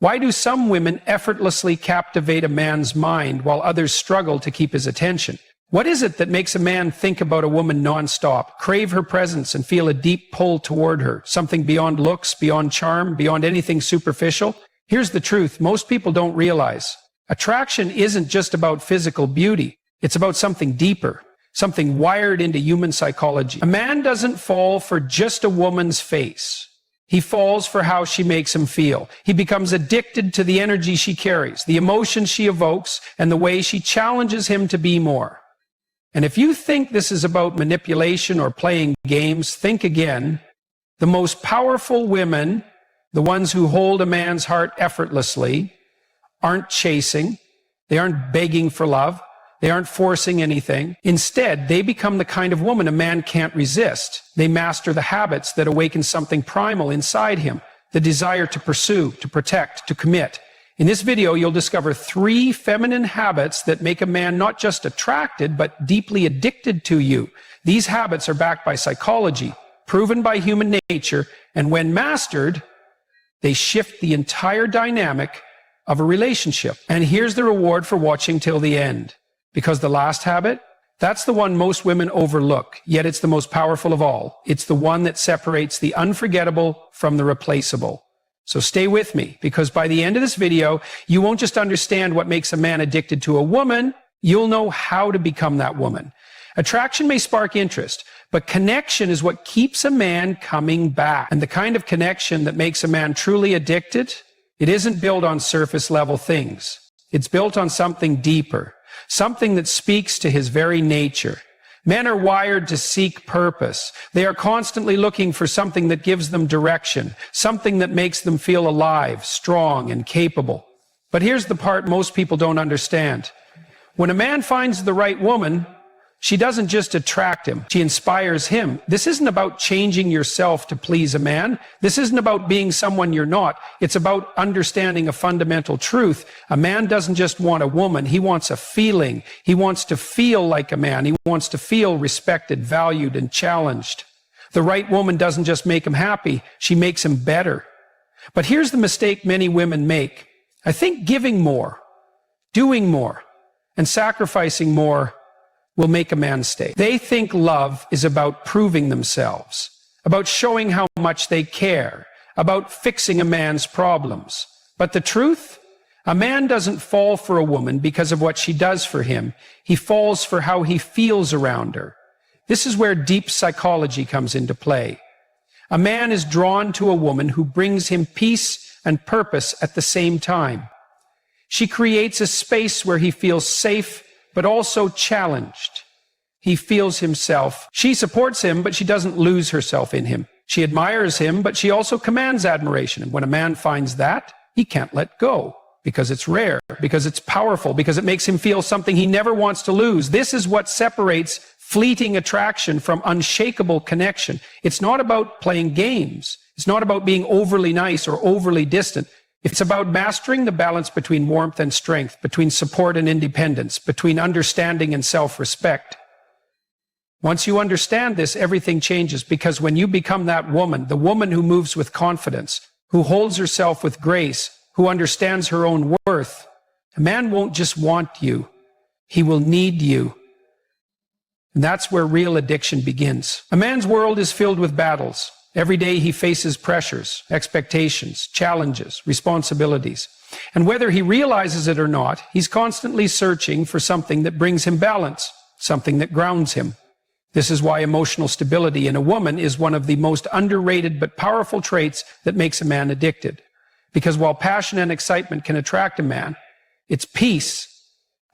Why do some women effortlessly captivate a man's mind while others struggle to keep his attention? What is it that makes a man think about a woman nonstop, crave her presence, and feel a deep pull toward her? Something beyond looks, beyond charm, beyond anything superficial? Here's the truth most people don't realize. Attraction isn't just about physical beauty. It's about something deeper, something wired into human psychology. A man doesn't fall for just a woman's face. He falls for how she makes him feel. He becomes addicted to the energy she carries, the emotions she evokes, and the way she challenges him to be more. And if you think this is about manipulation or playing games, think again. The most powerful women, the ones who hold a man's heart effortlessly, aren't chasing. They aren't begging for love. They aren't forcing anything. Instead, they become the kind of woman a man can't resist. They master the habits that awaken something primal inside him, the desire to pursue, to protect, to commit. In this video, you'll discover 3 feminine habits that make a man not just attracted, but deeply addicted to you. These habits are backed by psychology, proven by human nature, and when mastered, they shift the entire dynamic of a relationship. And here's the reward for watching till the end. Because the last habit, that's the one most women overlook, yet it's the most powerful of all. It's the one that separates the unforgettable from the replaceable. So stay with me, because by the end of this video, you won't just understand what makes a man addicted to a woman, you'll know how to become that woman. Attraction may spark interest, but connection is what keeps a man coming back. And the kind of connection that makes a man truly addicted, it isn't built on surface level things. It's built on something deeper. Something that speaks to his very nature. Men are wired to seek purpose. They are constantly looking for something that gives them direction, something that makes them feel alive, strong, and capable. But here's the part most people don't understand. When a man finds the right woman, she doesn't just attract him, she inspires him. This isn't about changing yourself to please a man. This isn't about being someone you're not. It's about understanding a fundamental truth. A man doesn't just want a woman, he wants a feeling. He wants to feel like a man. He wants to feel respected, valued, and challenged. The right woman doesn't just make him happy, she makes him better. But here's the mistake many women make. I think giving more, doing more, and sacrificing more will make a man stay. They think love is about proving themselves, about showing how much they care, about fixing a man's problems. But the truth? A man doesn't fall for a woman because of what she does for him. He falls for how he feels around her. This is where deep psychology comes into play. A man is drawn to a woman who brings him peace and purpose at the same time. She creates a space where he feels safe but also challenged. He feels himself. She supports him, but she doesn't lose herself in him. She admires him, but she also commands admiration. And when a man finds that, he can't let go, because it's rare, because it's powerful, because it makes him feel something he never wants to lose. This is what separates fleeting attraction from unshakable connection. It's not about playing games. It's not about being overly nice or overly distant. It's about mastering the balance between warmth and strength, between support and independence, between understanding and self-respect. Once you understand this, everything changes, because when you become that woman, the woman who moves with confidence, who holds herself with grace, who understands her own worth, a man won't just want you, he will need you. And that's where real addiction begins. A man's world is filled with battles. Every day he faces pressures, expectations, challenges, responsibilities. And whether he realizes it or not, he's constantly searching for something that brings him balance, something that grounds him. This is why emotional stability in a woman is one of the most underrated but powerful traits that makes a man addicted. Because while passion and excitement can attract a man, it's peace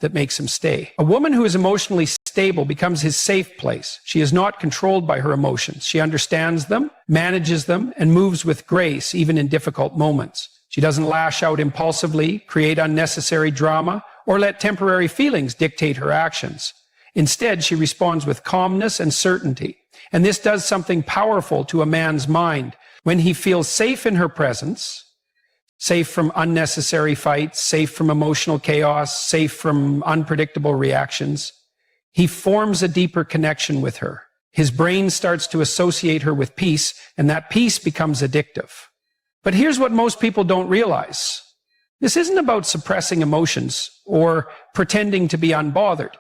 that makes him stay. A woman who is emotionally stable becomes his safe place. She is not controlled by her emotions. She understands them, manages them, and moves with grace even in difficult moments. She doesn't lash out impulsively, create unnecessary drama, or let temporary feelings dictate her actions. Instead, she responds with calmness and certainty. And this does something powerful to a man's mind. When he feels safe in her presence, safe from unnecessary fights, safe from emotional chaos, safe from unpredictable reactions, he forms a deeper connection with her. His brain starts to associate her with peace, and that peace becomes addictive. But here's what most people don't realize. This isn't about suppressing emotions or pretending to be unbothered.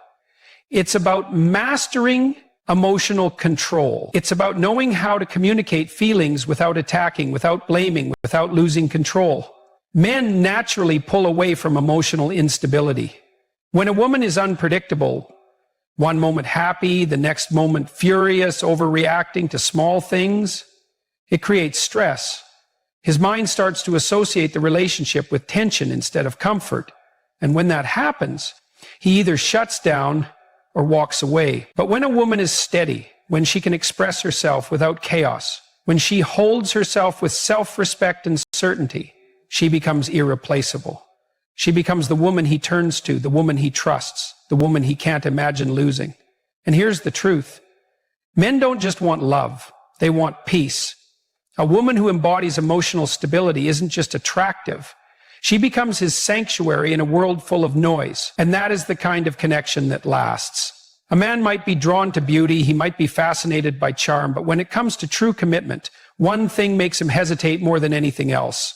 It's about mastering emotional control. It's about knowing how to communicate feelings without attacking, without blaming, without losing control. Men naturally pull away from emotional instability. When a woman is unpredictable, one moment happy, the next moment furious, overreacting to small things, it creates stress. His mind starts to associate the relationship with tension instead of comfort. And when that happens, he either shuts down or walks away. But when a woman is steady, when she can express herself without chaos, when she holds herself with self-respect and certainty, she becomes irreplaceable. She becomes the woman he turns to, the woman he trusts, the woman he can't imagine losing. And here's the truth. Men don't just want love, they want peace. A woman who embodies emotional stability isn't just attractive. She becomes his sanctuary in a world full of noise, and that is the kind of connection that lasts. A man might be drawn to beauty, he might be fascinated by charm, but when it comes to true commitment, one thing makes him hesitate more than anything else: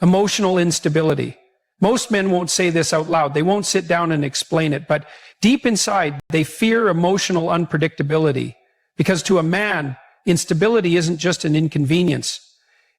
emotional instability. Most men won't say this out loud, they won't sit down and explain it, but deep inside, they fear emotional unpredictability. Because to a man, instability isn't just an inconvenience,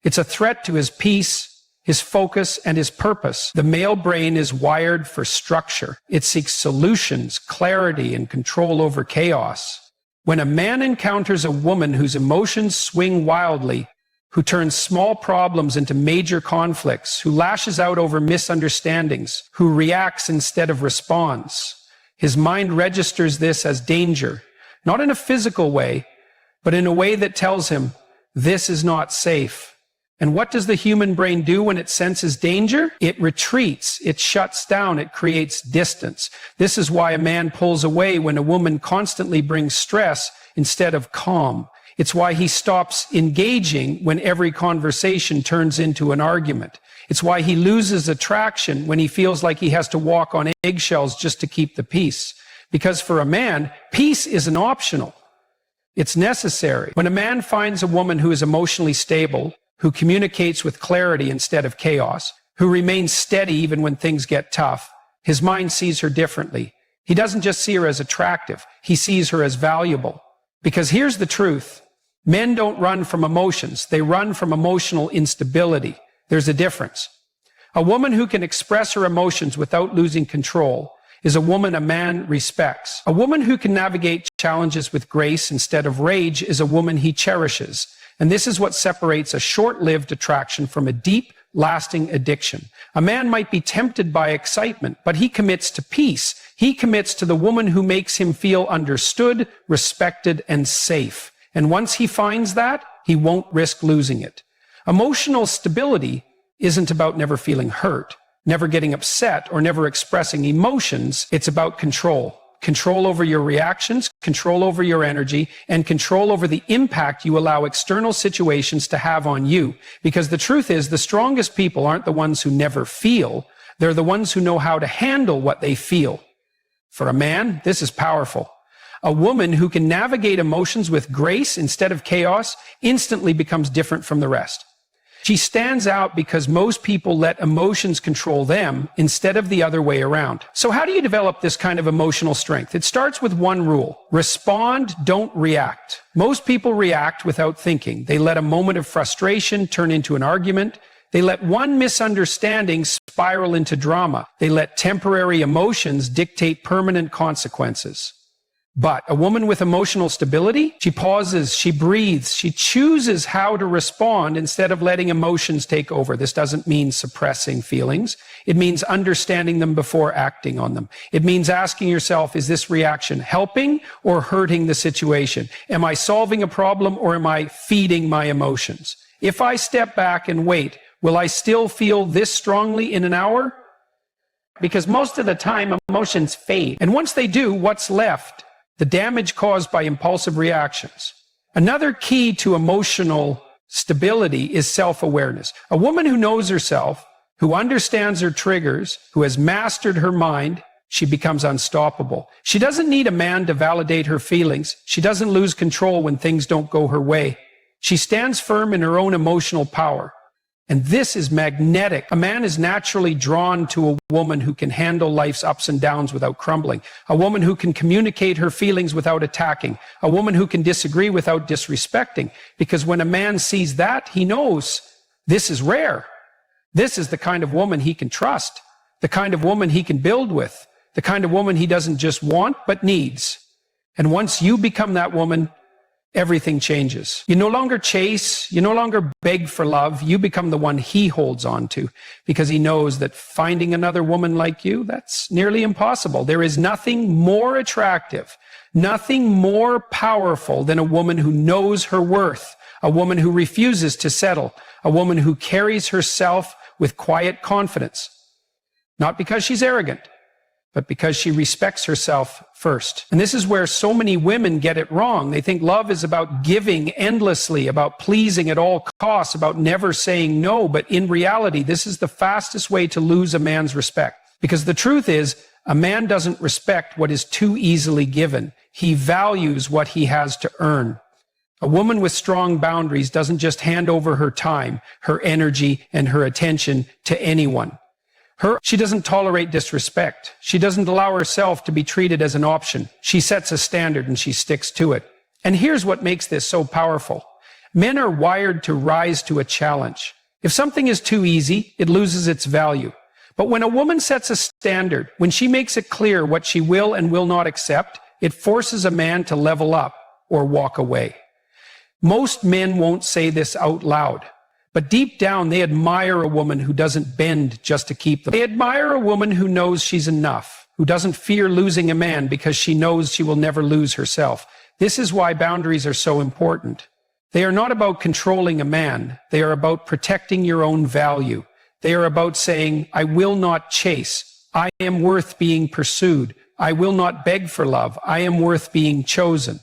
it's a threat to his peace, his focus, and his purpose. The male brain is wired for structure. It seeks solutions, clarity, and control over chaos. When a man encounters a woman whose emotions swing wildly, who turns small problems into major conflicts, who lashes out over misunderstandings, who reacts instead of responds, his mind registers this as danger, not in a physical way, but in a way that tells him, this is not safe. And what does the human brain do when it senses danger? It retreats, it shuts down, it creates distance. This is why a man pulls away when a woman constantly brings stress instead of calm. It's why he stops engaging when every conversation turns into an argument. It's why he loses attraction when he feels like he has to walk on eggshells just to keep the peace. Because for a man, peace isn't optional. It's necessary. When a man finds a woman who is emotionally stable, who communicates with clarity instead of chaos, who remains steady even when things get tough, his mind sees her differently. He doesn't just see her as attractive, he sees her as valuable. Because here's the truth. Men don't run from emotions, they run from emotional instability. There's a difference. A woman who can express her emotions without losing control is a woman a man respects. A woman who can navigate challenges with grace instead of rage is a woman he cherishes. And this is what separates a short-lived attraction from a deep, lasting addiction. A man might be tempted by excitement, but he commits to peace. He commits to the woman who makes him feel understood, respected, and safe. And once he finds that, he won't risk losing it. Emotional stability isn't about never feeling hurt, never getting upset, or never expressing emotions. It's about control. Control over your reactions, control over your energy, and control over the impact you allow external situations to have on you. Because the truth is, the strongest people aren't the ones who never feel. They're the ones who know how to handle what they feel. For a man, this is powerful. A woman who can navigate emotions with grace instead of chaos instantly becomes different from the rest. She stands out because most people let emotions control them instead of the other way around. So how do you develop this kind of emotional strength? It starts with one rule. Respond, don't react. Most people react without thinking. They let a moment of frustration turn into an argument. They let one misunderstanding spiral into drama. They let temporary emotions dictate permanent consequences. But a woman with emotional stability, she pauses, she breathes, she chooses how to respond instead of letting emotions take over. This doesn't mean suppressing feelings. It means understanding them before acting on them. It means asking yourself, is this reaction helping or hurting the situation? Am I solving a problem or am I feeding my emotions? If I step back and wait, will I still feel this strongly in an hour? Because most of the time, emotions fade. And once they do, what's left? The damage caused by impulsive reactions. Another key to emotional stability is self-awareness. A woman who knows herself, who understands her triggers, who has mastered her mind, she becomes unstoppable. She doesn't need a man to validate her feelings. She doesn't lose control when things don't go her way. She stands firm in her own emotional power. And this is magnetic. A man is naturally drawn to a woman who can handle life's ups and downs without crumbling, a woman who can communicate her feelings without attacking, a woman who can disagree without disrespecting. Because when a man sees that, he knows this is rare. This is the kind of woman he can trust, the kind of woman he can build with, the kind of woman he doesn't just want, but needs. And once you become that woman, everything changes. You no longer chase, you no longer beg for love, you become the one he holds on to, because he knows that finding another woman like you, that's nearly impossible. There is nothing more attractive, nothing more powerful than a woman who knows her worth, a woman who refuses to settle, a woman who carries herself with quiet confidence. Not because she's arrogant, but because she respects herself first. And this is where so many women get it wrong. They think love is about giving endlessly, about pleasing at all costs, about never saying no. But in reality, this is the fastest way to lose a man's respect. Because the truth is, a man doesn't respect what is too easily given. He values what he has to earn. A woman with strong boundaries doesn't just hand over her time, her energy, and her attention to anyone. She doesn't tolerate disrespect. She doesn't allow herself to be treated as an option. She sets a standard and she sticks to it. And here's what makes this so powerful. Men are wired to rise to a challenge. If something is too easy, it loses its value. But when a woman sets a standard, when she makes it clear what she will and will not accept, it forces a man to level up or walk away. Most men won't say this out loud. But deep down, they admire a woman who doesn't bend just to keep them. They admire a woman who knows she's enough, who doesn't fear losing a man because she knows she will never lose herself. This is why boundaries are so important. They are not about controlling a man. They are about protecting your own value. They are about saying, I will not chase. I am worth being pursued. I will not beg for love. I am worth being chosen.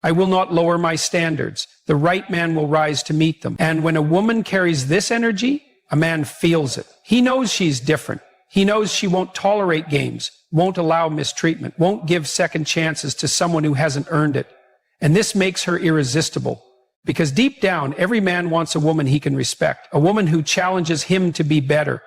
I will not lower my standards. The right man will rise to meet them. And when a woman carries this energy, a man feels it. He knows she's different. He knows she won't tolerate games, won't allow mistreatment, won't give second chances to someone who hasn't earned it. And this makes her irresistible. Because deep down, every man wants a woman he can respect, a woman who challenges him to be better,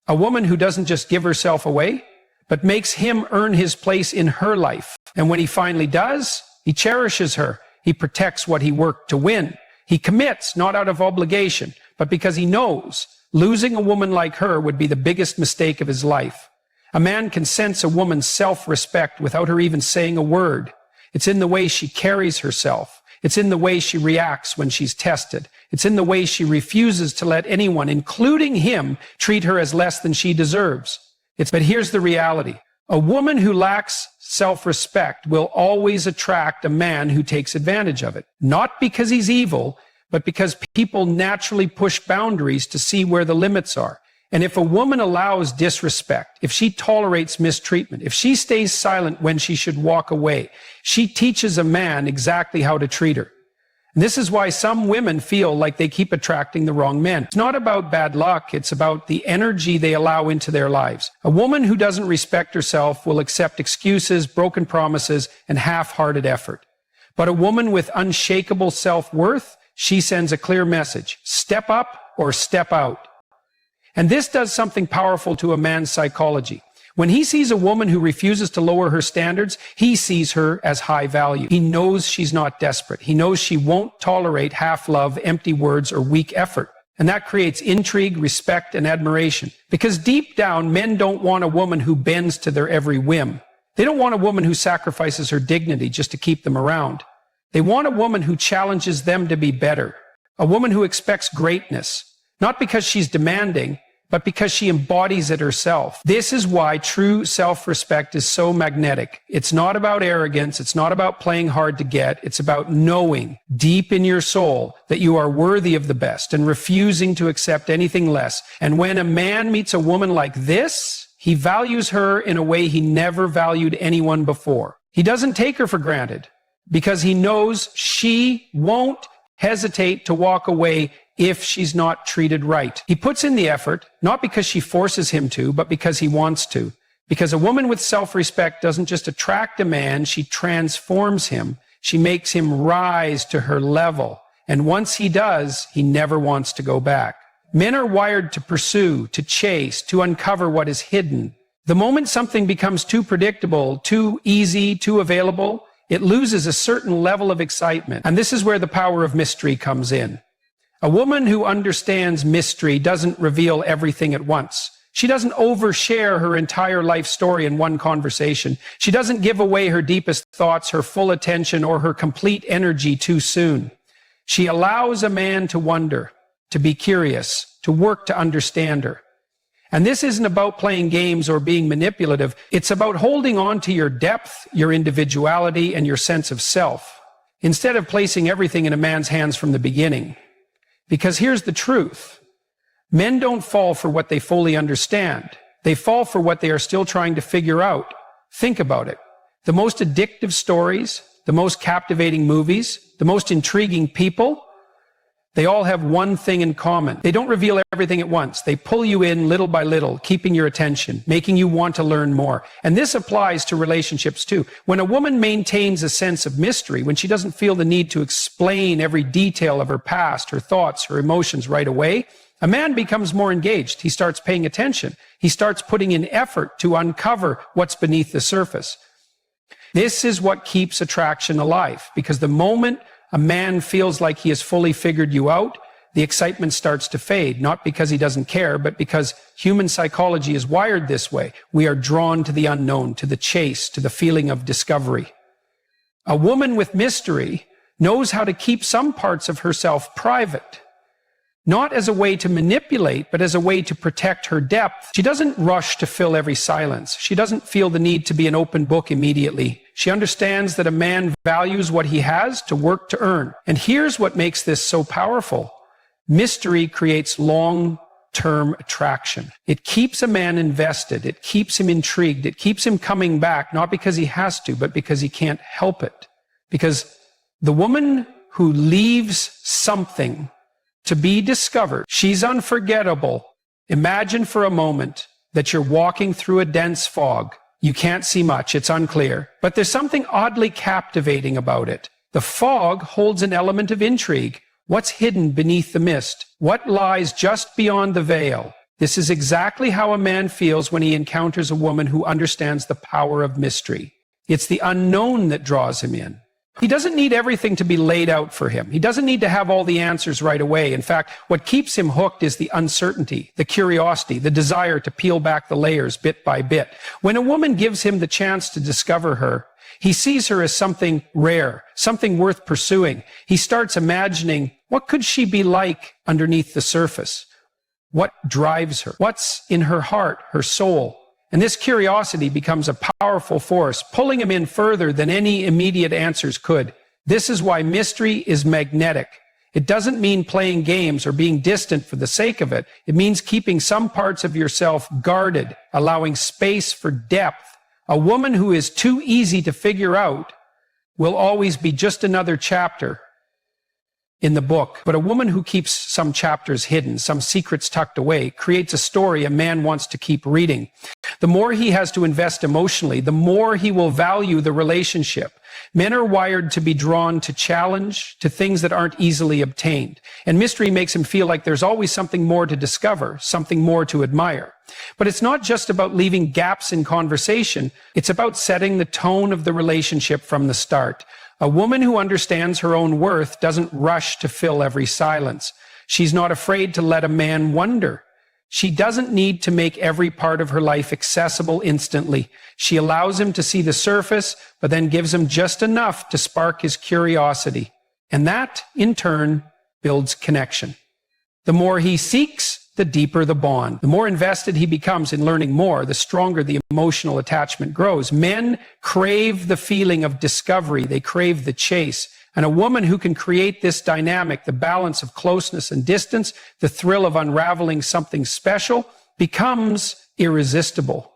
a woman who doesn't just give herself away, but makes him earn his place in her life. And when he finally does, he cherishes her. He protects what he worked to win. He commits, not out of obligation, but because he knows losing a woman like her would be the biggest mistake of his life. A man can sense a woman's self-respect without her even saying a word. It's in the way she carries herself. It's in the way she reacts when she's tested. It's in the way she refuses to let anyone, including him, treat her as less than she deserves. But here's the reality. A woman who lacks self-respect will always attract a man who takes advantage of it. Not because he's evil, but because people naturally push boundaries to see where the limits are. And if a woman allows disrespect, if she tolerates mistreatment, if she stays silent when she should walk away, she teaches a man exactly how to treat her. And this is why some women feel like they keep attracting the wrong men. It's not about bad luck. It's about the energy they allow into their lives. A woman who doesn't respect herself will accept excuses, broken promises, and half-hearted effort. But a woman with unshakable self-worth, she sends a clear message. Step up or step out. And this does something powerful to a man's psychology. When he sees a woman who refuses to lower her standards, he sees her as high value. He knows she's not desperate. He knows she won't tolerate half love, empty words, or weak effort. And that creates intrigue, respect, and admiration. Because deep down, men don't want a woman who bends to their every whim. They don't want a woman who sacrifices her dignity just to keep them around. They want a woman who challenges them to be better. A woman who expects greatness. Not because she's demanding, but because she embodies it herself. This is why true self-respect is so magnetic. It's not about arrogance. It's not about playing hard to get. It's about knowing deep in your soul that you are worthy of the best and refusing to accept anything less. And when a man meets a woman like this, he values her in a way he never valued anyone before. He doesn't take her for granted because he knows she won't hesitate to walk away if she's not treated right. He puts in the effort, not because she forces him to, but because he wants to. Because a woman with self-respect doesn't just attract a man, she transforms him. She makes him rise to her level. And once he does, he never wants to go back. Men are wired to pursue, to chase, to uncover what is hidden. The moment something becomes too predictable, too easy, too available, it loses a certain level of excitement. And this is where the power of mystery comes in. A woman who understands mystery doesn't reveal everything at once. She doesn't overshare her entire life story in one conversation. She doesn't give away her deepest thoughts, her full attention, or her complete energy too soon. She allows a man to wonder, to be curious, to work to understand her. And this isn't about playing games or being manipulative. It's about holding on to your depth, your individuality, and your sense of self, instead of placing everything in a man's hands from the beginning. Because here's the truth. Men don't fall for what they fully understand. They fall for what they are still trying to figure out. Think about it. The most addictive stories, the most captivating movies, the most intriguing people, they all have one thing in common. They don't reveal everything at once. They pull you in little by little, keeping your attention, making you want to learn more. And this applies to relationships too. When a woman maintains a sense of mystery, when she doesn't feel the need to explain every detail of her past, her thoughts, her emotions right away, a man becomes more engaged. He starts paying attention. He starts putting in effort to uncover what's beneath the surface. This is what keeps attraction alive, because the moment a man feels like he has fully figured you out, the excitement starts to fade, not because he doesn't care, but because human psychology is wired this way. We are drawn to the unknown, to the chase, to the feeling of discovery. A woman with mystery knows how to keep some parts of herself private, not as a way to manipulate, but as a way to protect her depth. She doesn't rush to fill every silence. She doesn't feel the need to be an open book immediately. She understands that a man values what he has to work to earn. And here's what makes this so powerful. Mystery creates long-term attraction. It keeps a man invested. It keeps him intrigued. It keeps him coming back, not because he has to, but because he can't help it. Because the woman who leaves something to be discovered, she's unforgettable. Imagine for a moment that you're walking through a dense fog. You can't see much, it's unclear, but there's something oddly captivating about it. The fog holds an element of intrigue. What's hidden beneath the mist? What lies just beyond the veil? This is exactly how a man feels when he encounters a woman who understands the power of mystery. It's the unknown that draws him in. He doesn't need everything to be laid out for him. He doesn't need to have all the answers right away. In fact, what keeps him hooked is the uncertainty, the curiosity, the desire to peel back the layers bit by bit. When a woman gives him the chance to discover her, he sees her as something rare, something worth pursuing. He starts imagining, what could she be like underneath the surface? What drives her? What's in her heart, her soul? And this curiosity becomes a powerful force, pulling him in further than any immediate answers could. This is why mystery is magnetic. It doesn't mean playing games or being distant for the sake of it. It means keeping some parts of yourself guarded, allowing space for depth. A woman who is too easy to figure out will always be just another chapter in the book. But a woman who keeps some chapters hidden, some secrets tucked away, creates a story a man wants to keep reading. The more he has to invest emotionally, the more he will value the relationship. Men are wired to be drawn to challenge, to things that aren't easily obtained. And mystery makes him feel like there's always something more to discover, something more to admire. But it's not just about leaving gaps in conversation. It's about setting the tone of the relationship from the start. A woman who understands her own worth doesn't rush to fill every silence. She's not afraid to let a man wonder. She doesn't need to make every part of her life accessible instantly. She allows him to see the surface, but then gives him just enough to spark his curiosity. And that, in turn, builds connection. The more he seeks, the deeper the bond. The more invested he becomes in learning more, the stronger the emotional attachment grows. Men crave the feeling of discovery. They crave the chase. And a woman who can create this dynamic, the balance of closeness and distance, the thrill of unraveling something special, becomes irresistible.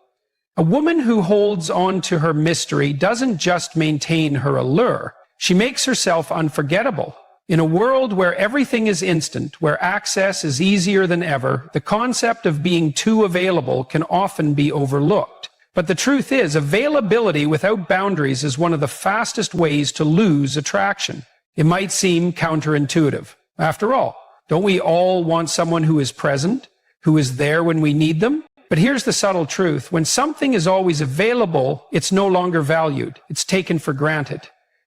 A woman who holds on to her mystery doesn't just maintain her allure. She makes herself unforgettable. In a world where everything is instant, where access is easier than ever, the concept of being too available can often be overlooked. But the truth is, availability without boundaries is one of the fastest ways to lose attraction. It might seem counterintuitive. After all, Don't we all want someone who is present, who is there when we need them? But here's the subtle truth. When something is always available, it's no longer valued. It's taken for granted.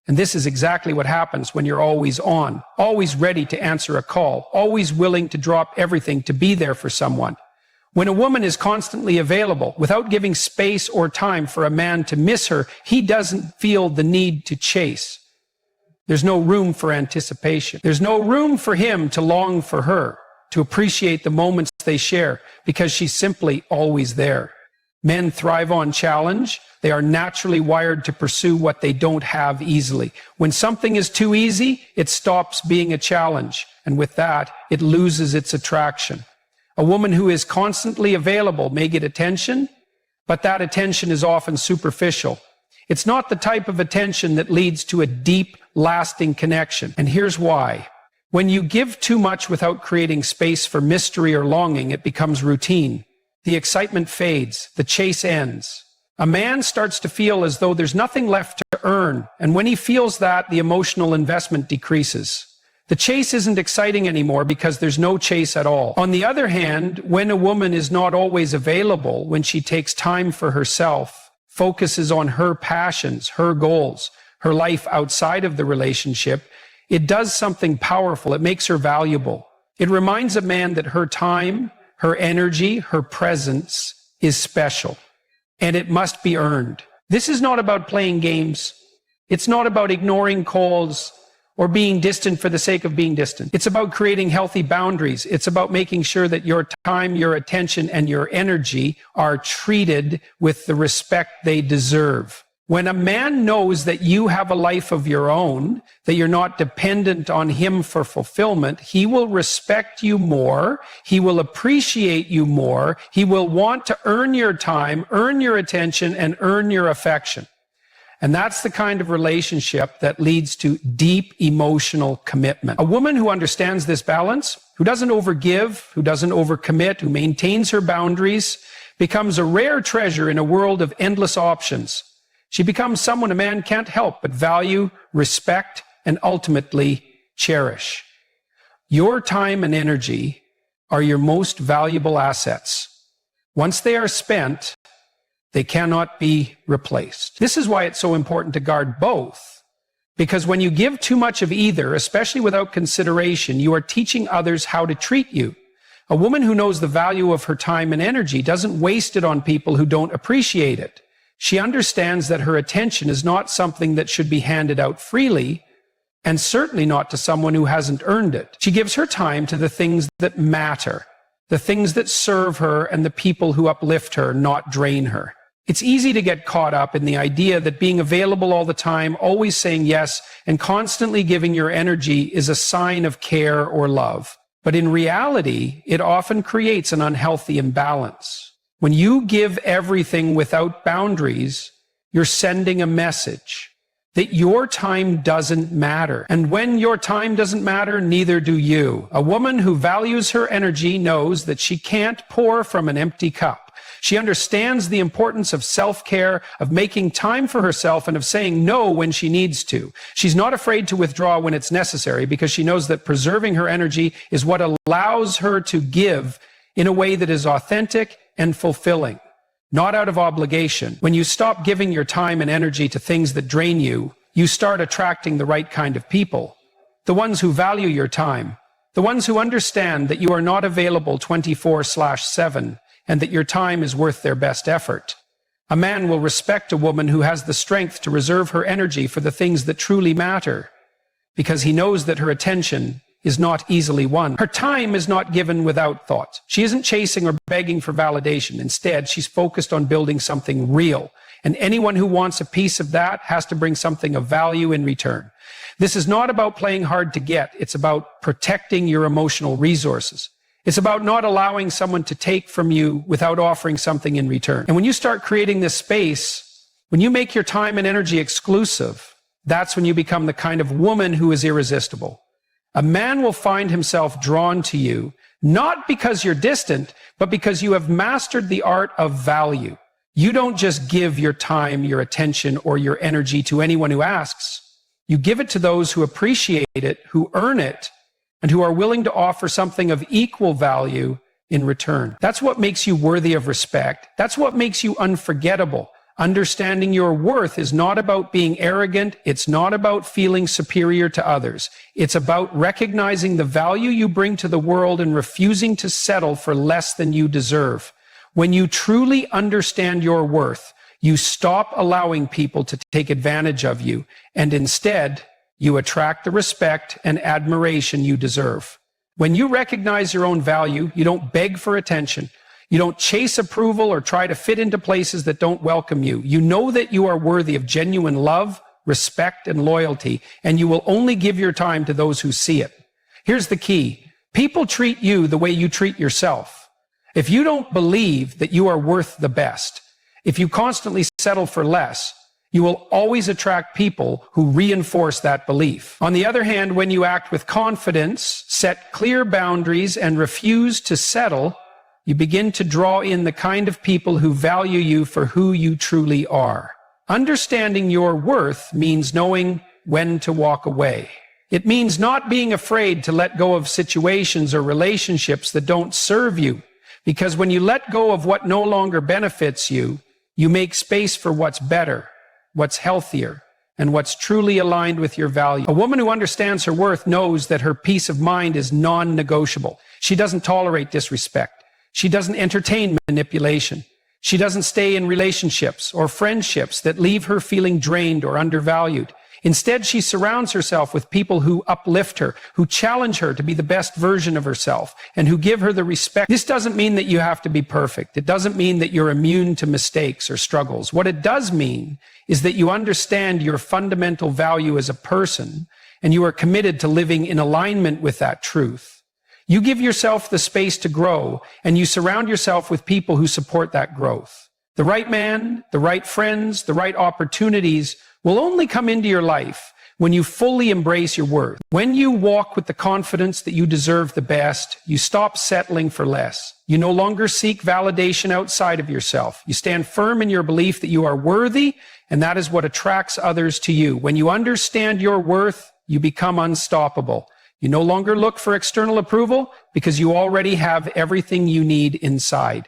And this is exactly what happens when you're always on, always ready to answer a call, always willing to drop everything to be there for someone. When a woman is constantly available, without giving space or time for a man to miss her, he doesn't feel the need to chase. There's no room for anticipation. There's no room for him to long for her, to appreciate the moments they share, because she's simply always there. Men thrive on challenge. They are naturally wired to pursue what they don't have easily. When something is too easy, it stops being a challenge, and with that, it loses its attraction. A woman who is constantly available may get attention, but that attention is often superficial. It's not the type of attention that leads to a deep, lasting connection. And here's why. When you give too much without creating space for mystery or longing, it becomes routine. The excitement fades. The chase ends. A man starts to feel as though there's nothing left to earn. And when he feels that, the emotional investment decreases. The chase isn't exciting anymore because there's no chase at all. On the other hand, when a woman is not always available, when she takes time for herself, focuses on her passions, her goals, her life outside of the relationship, it does something powerful. It makes her valuable. It reminds a man that her time, her energy, her presence is special, and it must be earned. This is not about playing games. It's not about ignoring calls or being distant for the sake of being distant. It's about creating healthy boundaries. It's about making sure that your time, your attention, and your energy are treated with the respect they deserve. When a man knows that you have a life of your own, that you're not dependent on him for fulfillment, he will respect you more. He will appreciate you more. He will want to earn your time, earn your attention, and earn your affection. And that's the kind of relationship that leads to deep emotional commitment. A woman who understands this balance, who doesn't overgive, who doesn't overcommit, who maintains her boundaries, becomes a rare treasure in a world of endless options. She becomes someone a man can't help but value, respect, and ultimately cherish. Your time and energy are your most valuable assets. Once they are spent, they cannot be replaced. This is why it's so important to guard both. Because when you give too much of either, especially without consideration, you are teaching others how to treat you. A woman who knows the value of her time and energy doesn't waste it on people who don't appreciate it. She understands that her attention is not something that should be handed out freely, and certainly not to someone who hasn't earned it. She gives her time to the things that matter, the things that serve her, and the people who uplift her, not drain her. It's easy to get caught up in the idea that being available all the time, always saying yes, and constantly giving your energy is a sign of care or love. But in reality, it often creates an unhealthy imbalance. When you give everything without boundaries, you're sending a message that your time doesn't matter. And when your time doesn't matter, neither do you. A woman who values her energy knows that she can't pour from an empty cup. She understands the importance of self-care, of making time for herself, and of saying no when she needs to. She's not afraid to withdraw when it's necessary because she knows that preserving her energy is what allows her to give in a way that is authentic and fulfilling, not out of obligation. When you stop giving your time and energy to things that drain you, you start attracting the right kind of people, the ones who value your time, the ones who understand that you are not available 24/7, and that your time is worth their best effort. A man will respect a woman who has the strength to reserve her energy for the things that truly matter, because he knows that her attention is not easily won. Her time is not given without thought. She isn't chasing or begging for validation. Instead, she's focused on building something real, and anyone who wants a piece of that has to bring something of value in return. This is not about playing hard to get. It's about protecting your emotional resources. It's about not allowing someone to take from you without offering something in return. And when you start creating this space, when you make your time and energy exclusive, that's when you become the kind of woman who is irresistible. A man will find himself drawn to you, not because you're distant, but because you have mastered the art of value. You don't just give your time, your attention, or your energy to anyone who asks. You give it to those who appreciate it, who earn it, and who are willing to offer something of equal value in return. That's what makes you worthy of respect. That's what makes you unforgettable. Understanding your worth is not about being arrogant. It's not about feeling superior to others. It's about recognizing the value you bring to the world and refusing to settle for less than you deserve. When you truly understand your worth, you stop allowing people to take advantage of you, and instead, you attract the respect and admiration you deserve. When you recognize your own value, you don't beg for attention. You don't chase approval or try to fit into places that don't welcome you. You know that you are worthy of genuine love, respect, and loyalty, and you will only give your time to those who see it. Here's the key. People treat you the way you treat yourself. If you don't believe that you are worth the best, if you constantly settle for less, you will always attract people who reinforce that belief. On the other hand, when you act with confidence, set clear boundaries, and refuse to settle, you begin to draw in the kind of people who value you for who you truly are. Understanding your worth means knowing when to walk away. It means not being afraid to let go of situations or relationships that don't serve you, because when you let go of what no longer benefits you, you make space for what's better, what's healthier, and what's truly aligned with your value. A woman who understands her worth knows that her peace of mind is non-negotiable. She doesn't tolerate disrespect. She doesn't entertain manipulation. She doesn't stay in relationships or friendships that leave her feeling drained or undervalued. Instead, she surrounds herself with people who uplift her, who challenge her to be the best version of herself, and who give her the respect. This doesn't mean that you have to be perfect. It doesn't mean that you're immune to mistakes or struggles. What it does mean is that you understand your fundamental value as a person, and you are committed to living in alignment with that truth. You give yourself the space to grow, and you surround yourself with people who support that growth. The right man, the right friends, the right opportunities will only come into your life when you fully embrace your worth. When you walk with the confidence that you deserve the best, you stop settling for less. You no longer seek validation outside of yourself. You stand firm in your belief that you are worthy, and that is what attracts others to you. When you understand your worth, you become unstoppable. You no longer look for external approval because you already have everything you need inside.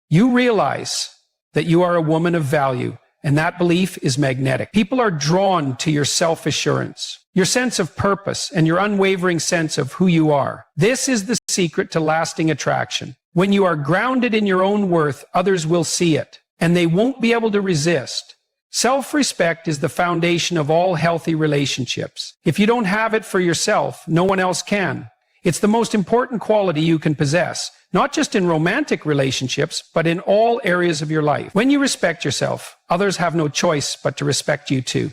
You realize that you are a woman of value, and that belief is magnetic. People are drawn to your self-assurance, your sense of purpose, and your unwavering sense of who you are. This is the secret to lasting attraction. When you are grounded in your own worth, others will see it, and they won't be able to resist. Self-respect is the foundation of all healthy relationships. If you don't have it for yourself, no one else can. It's the most important quality you can possess, not just in romantic relationships, but in all areas of your life. When you respect yourself, others have no choice but to respect you too.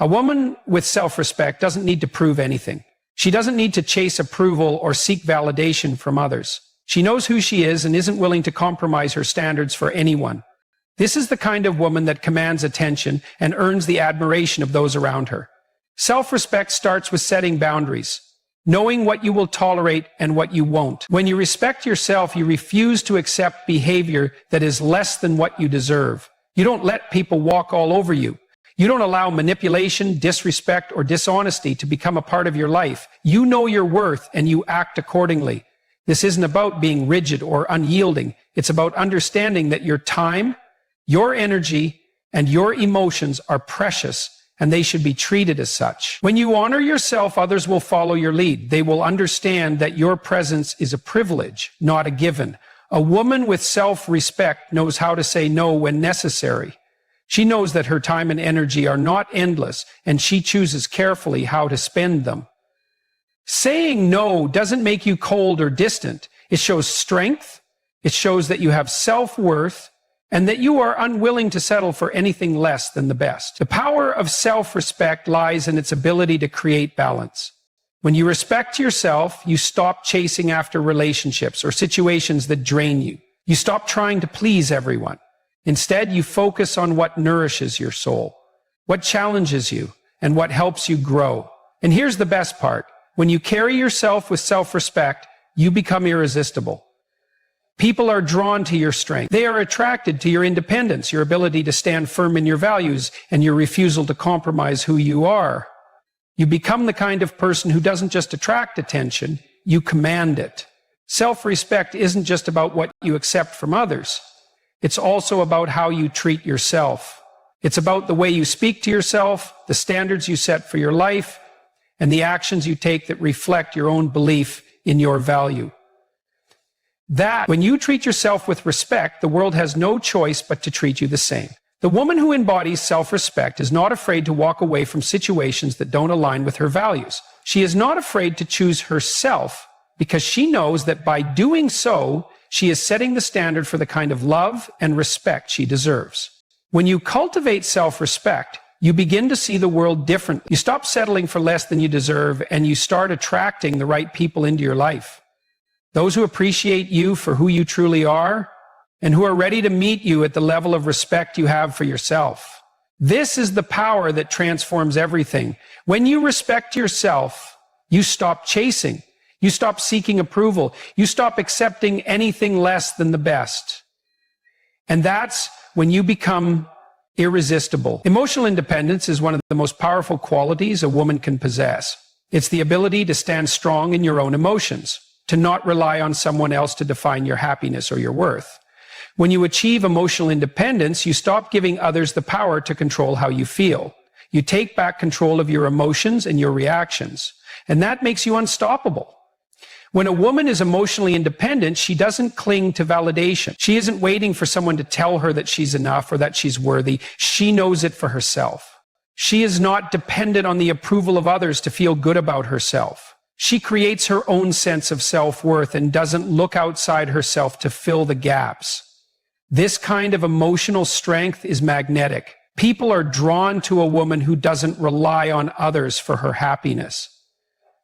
A woman with self-respect doesn't need to prove anything. She doesn't need to chase approval or seek validation from others. She knows who she is and isn't willing to compromise her standards for anyone. This is the kind of woman that commands attention and earns the admiration of those around her. Self-respect starts with setting boundaries, knowing what you will tolerate and what you won't. When you respect yourself, you refuse to accept behavior that is less than what you deserve. You don't let people walk all over you. You don't allow manipulation, disrespect, or dishonesty to become a part of your life. You know your worth and you act accordingly. This isn't about being rigid or unyielding. It's about understanding that your time, your energy, and your emotions are precious, and they should be treated as such. When you honor yourself, others will follow your lead. They will understand that your presence is a privilege, not a given. A woman with self-respect knows how to say no when necessary. She knows that her time and energy are not endless, and she chooses carefully how to spend them. Saying no doesn't make you cold or distant. It shows strength. It shows that you have self-worth, and that you are unwilling to settle for anything less than the best. The power of self-respect lies in its ability to create balance. When you respect yourself, you stop chasing after relationships or situations that drain you. You stop trying to please everyone. Instead, you focus on what nourishes your soul, what challenges you, and what helps you grow. And here's the best part. When you carry yourself with self-respect, you become irresistible. People are drawn to your strength. They are attracted to your independence, your ability to stand firm in your values, and your refusal to compromise who you are. You become the kind of person who doesn't just attract attention, you command it. Self-respect isn't just about what you accept from others. It's also about how you treat yourself. It's about the way you speak to yourself, the standards you set for your life, and the actions you take that reflect your own belief in your value. When you treat yourself with respect, the world has no choice but to treat you the same. The woman who embodies self-respect is not afraid to walk away from situations that don't align with her values. She is not afraid to choose herself because she knows that by doing so, she is setting the standard for the kind of love and respect she deserves. When you cultivate self-respect, you begin to see the world differently. You stop settling for less than you deserve, and you start attracting the right people into your life. Those who appreciate you for who you truly are, and who are ready to meet you at the level of respect you have for yourself. This is the power that transforms everything. When you respect yourself, you stop chasing. You stop seeking approval. You stop accepting anything less than the best. And that's when you become irresistible. Emotional independence is one of the most powerful qualities a woman can possess. It's the ability to stand strong in your own emotions, to not rely on someone else to define your happiness or your worth. When you achieve emotional independence, you stop giving others the power to control how you feel. You take back control of your emotions and your reactions, and that makes you unstoppable. When a woman is emotionally independent, she doesn't cling to validation. She isn't waiting for someone to tell her that she's enough or that she's worthy. She knows it for herself. She is not dependent on the approval of others to feel good about herself. She creates her own sense of self-worth and doesn't look outside herself to fill the gaps. This kind of emotional strength is magnetic. People are drawn to a woman who doesn't rely on others for her happiness.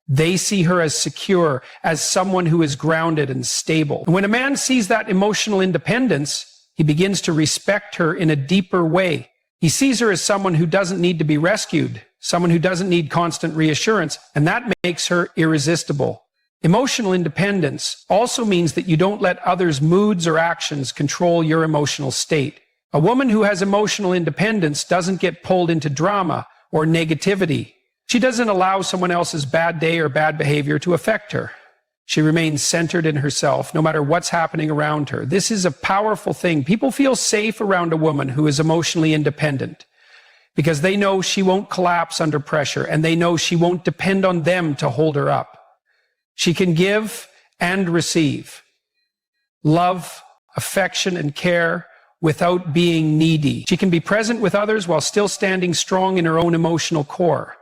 They see her as secure, as someone who is grounded and stable. And when a man sees that emotional independence, he begins to respect her in a deeper way. He sees her as someone who doesn't need to be rescued, someone who doesn't need constant reassurance, and that makes her irresistible. Emotional independence also means that you don't let others' moods or actions control your emotional state. A woman who has emotional independence doesn't get pulled into drama or negativity. She doesn't allow someone else's bad day or bad behavior to affect her. She remains centered in herself, no matter what's happening around her. This is a powerful thing. People feel safe around a woman who is emotionally independent because they know she won't collapse under pressure, and they know she won't depend on them to hold her up. She can give and receive love, affection, and care without being needy. She can be present with others while still standing strong in her own emotional core.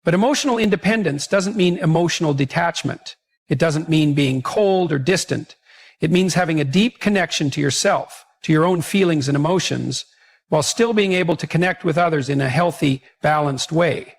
But emotional independence doesn't mean emotional detachment. It doesn't mean being cold or distant. It means having a deep connection to yourself, to your own feelings and emotions, while still being able to connect with others in a healthy, balanced way.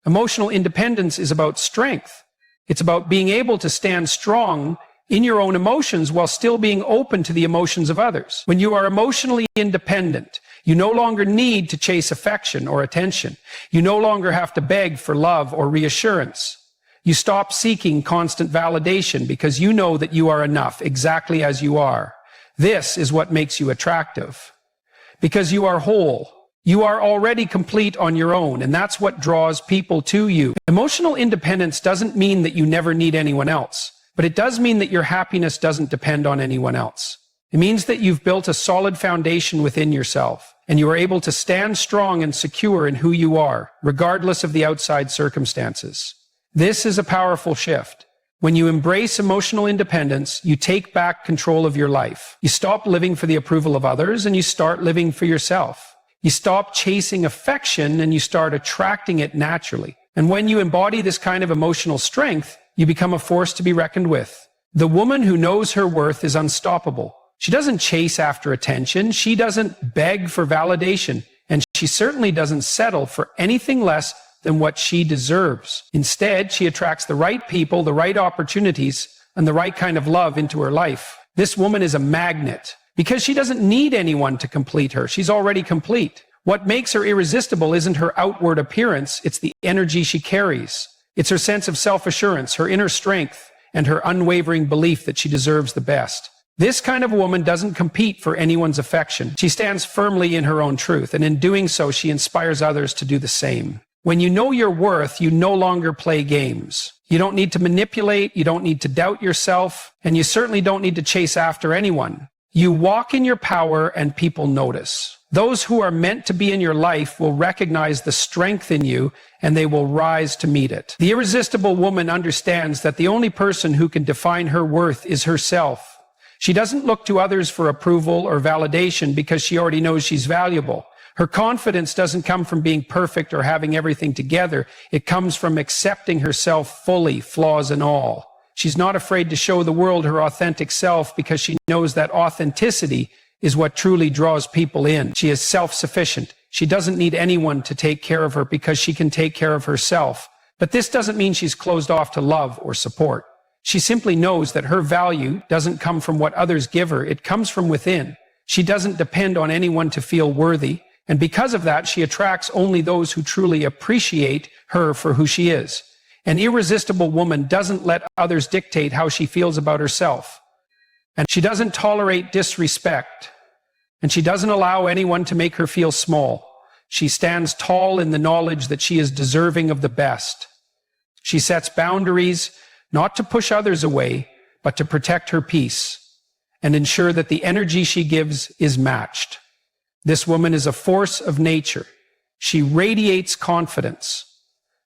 Emotional independence is about strength. It's about being able to stand strong in your own emotions while still being open to the emotions of others. When you are emotionally independent, you no longer need to chase affection or attention. You no longer have to beg for love or reassurance. You stop seeking constant validation because you know that you are enough exactly as you are. This is what makes you attractive. Because you are whole. You are already complete on your own, and that's what draws people to you. Emotional independence doesn't mean that you never need anyone else, but it does mean that your happiness doesn't depend on anyone else. It means that you've built a solid foundation within yourself, and you are able to stand strong and secure in who you are, regardless of the outside circumstances. This is a powerful shift. When you embrace emotional independence, you take back control of your life. You stop living for the approval of others, and you start living for yourself. You stop chasing affection, and you start attracting it naturally. And when you embody this kind of emotional strength, you become a force to be reckoned with. The woman who knows her worth is unstoppable. She doesn't chase after attention. She doesn't beg for validation. And she certainly doesn't settle for anything less than what she deserves. Instead, she attracts the right people, the right opportunities, and the right kind of love into her life. This woman is a magnet because she doesn't need anyone to complete her. She's already complete. What makes her irresistible isn't her outward appearance. It's the energy she carries. It's her sense of self-assurance, her inner strength, and her unwavering belief that she deserves the best. This kind of woman doesn't compete for anyone's affection. She stands firmly in her own truth, and in doing so, she inspires others to do the same. When you know your worth, you no longer play games. You don't need to manipulate, you don't need to doubt yourself, and you certainly don't need to chase after anyone. You walk in your power and people notice. Those who are meant to be in your life will recognize the strength in you and they will rise to meet it. The irresistible woman understands that the only person who can define her worth is herself. She doesn't look to others for approval or validation because she already knows she's valuable. Her confidence doesn't come from being perfect or having everything together. It comes from accepting herself fully, flaws and all. She's not afraid to show the world her authentic self because she knows that authenticity is what truly draws people in. She is self-sufficient. She doesn't need anyone to take care of her because she can take care of herself. But this doesn't mean she's closed off to love or support. She simply knows that her value doesn't come from what others give her. It comes from within. She doesn't depend on anyone to feel worthy. And because of that, she attracts only those who truly appreciate her for who she is. An irresistible woman doesn't let others dictate how she feels about herself. And she doesn't tolerate disrespect. And she doesn't allow anyone to make her feel small. She stands tall in the knowledge that she is deserving of the best. She sets boundaries, not to push others away, but to protect her peace and ensure that the energy she gives is matched. This woman is a force of nature. She radiates confidence.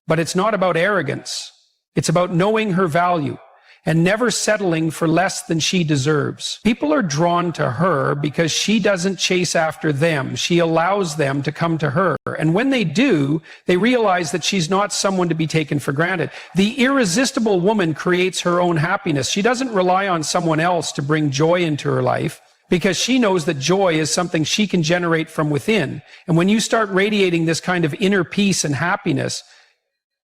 But it's not about arrogance. It's about knowing her value and never settling for less than she deserves. People are drawn to her because she doesn't chase after them. She allows them to come to her. And when they do, they realize that she's not someone to be taken for granted. The irresistible woman creates her own happiness. She doesn't rely on someone else to bring joy into her life because she knows that joy is something she can generate from within. And when you start radiating this kind of inner peace and happiness,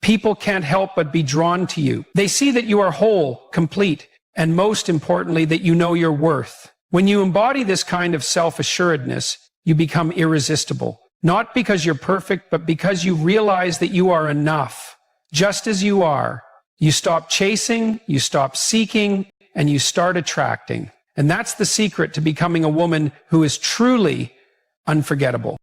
people can't help but be drawn to you. They see that you are whole, complete, and most importantly, that you know your worth. When you embody this kind of self-assuredness, you become irresistible. Not because you're perfect, but because you realize that you are enough, just as you are. You stop chasing, you stop seeking, and you start attracting. And that's the secret to becoming a woman who is truly unforgettable.